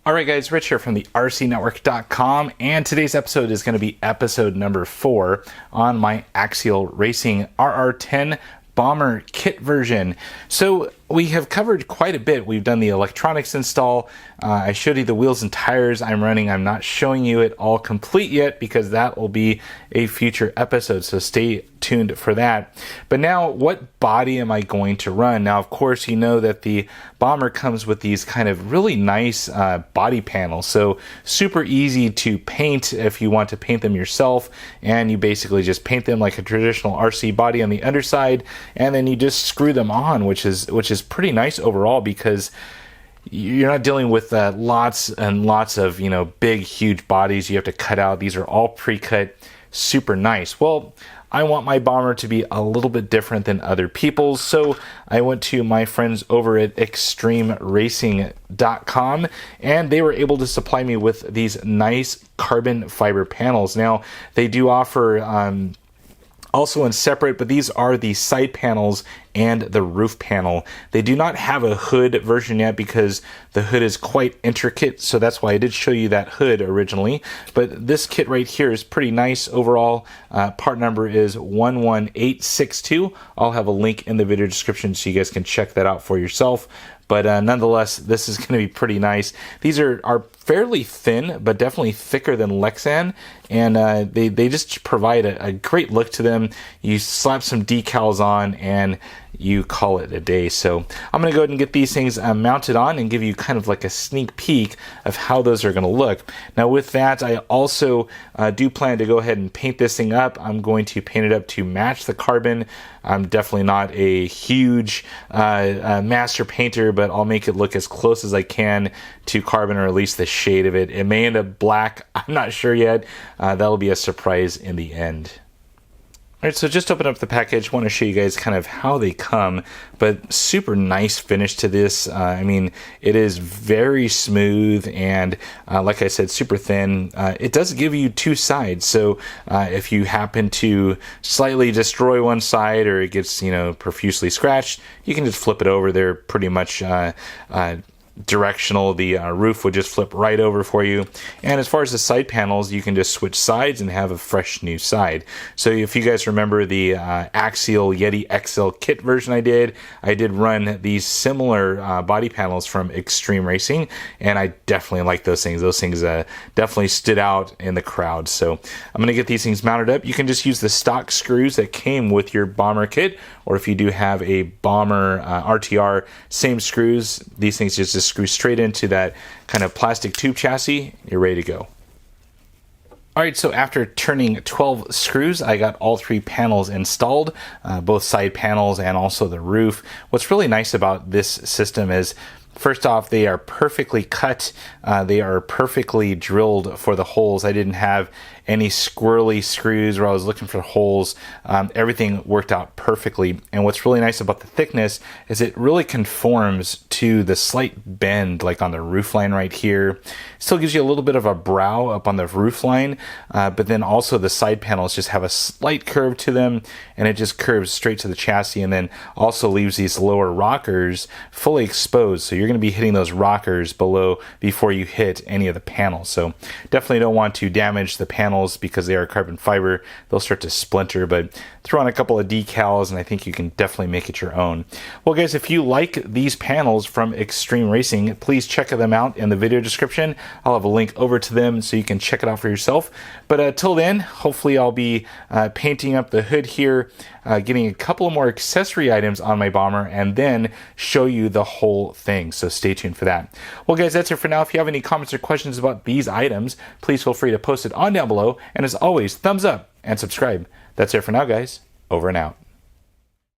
Alright guys, Rich here from the RCNetwork.com, and today's episode is going to be episode number 4 on my Axial Racing RR10 Bomber kit version. So we have covered quite a bit. We've done the electronics install. I showed you the wheels and tires I'm running. I'm not showing you it all complete yet because that will be a future episode, so stay tuned for that. But now, what body am I going to run? Now, of course, you know that the Bomber comes with these kind of really nice body panels, so super easy to paint if you want to paint them yourself, and you basically just paint them like a traditional RC body on the underside, and then you just screw them on, which is pretty nice overall because you're not dealing with lots and lots of big huge bodies you have to cut out. These are all pre-cut, super nice. Well, I want my Bomber to be a little bit different than other people's, so I went to my friends over at XtremeRacing.com, and they were able to supply me with these nice carbon fiber panels. Now, they do offer also in separate, but these are the side panels and the roof panel. They do not have a hood version yet because the hood is quite intricate, so that's why I did show you that hood originally. But this kit right here is pretty nice overall. Part number is 11862. I'll have a link in the video description so you guys can check that out for yourself. But nonetheless, this is going to be pretty nice. These are fairly thin, but definitely thicker than Lexan, and they just provide a great look to them. You slap some decals on, and you call it a day. So I'm going to go ahead and get these things mounted on and give you kind of like a sneak peek of how those are going to look. Now with that, I also do plan to go ahead and paint this thing up. I'm going to paint it up to match the carbon. I'm definitely not a huge master painter, but I'll make it look as close as I can to carbon, or at least the shade of it. It may end up black. I'm not sure yet. That'll be a surprise in the end. Alright, so just open up the package. I want to show you guys kind of how they come, but super nice finish to this. I mean, it is very smooth and like I said, super thin. It does give you two sides, so if you happen to slightly destroy one side or it gets profusely scratched, you can just flip it over. They're pretty much directional. The roof would just flip right over for you, and as far as the side panels, you can just switch sides and have a fresh new side. So if you guys remember the Axial Yeti XL kit version I did run these similar body panels from Xtreme Racing, and I definitely like those things. Those things definitely stood out in the crowd. So I'm going to get these things mounted up. You can just use the stock screws that came with your Bomber kit, or if you do have a Bomber RTR, same screws. These things just screw straight into that kind of plastic tube chassis. You're ready to go. Alright, so after turning 12 screws, I got all 3 panels installed, both side panels and also the roof. What's really nice about this system is, first off, they are perfectly cut. They are perfectly drilled for the holes. I didn't have any squirrely screws where I was looking for holes. Everything worked out perfectly. And what's really nice about the thickness is it really conforms to the slight bend, like on the roof line right here. Still gives you a little bit of a brow up on the roof line, but then also the side panels just have a slight curve to them, and it just curves straight to the chassis, and then also leaves these lower rockers fully exposed. So you're going to be hitting those rockers below before you hit any of the panels. So definitely don't want to damage the panels because they are carbon fiber. They'll start to splinter, but throw on a couple of decals and I think you can definitely make it your own. Well guys, if you like these panels from Xtreme Racing, please check them out in the video description. I'll have a link over to them so you can check it out for yourself. But till then, hopefully I'll be painting up the hood here, getting a couple of more accessory items on my Bomber, and then show you the whole thing. So stay tuned for that. Well guys, that's it for now. If you have any comments or questions about these items, please feel free to post it on down below. And as always, thumbs up and subscribe. That's it for now, guys. Over and out.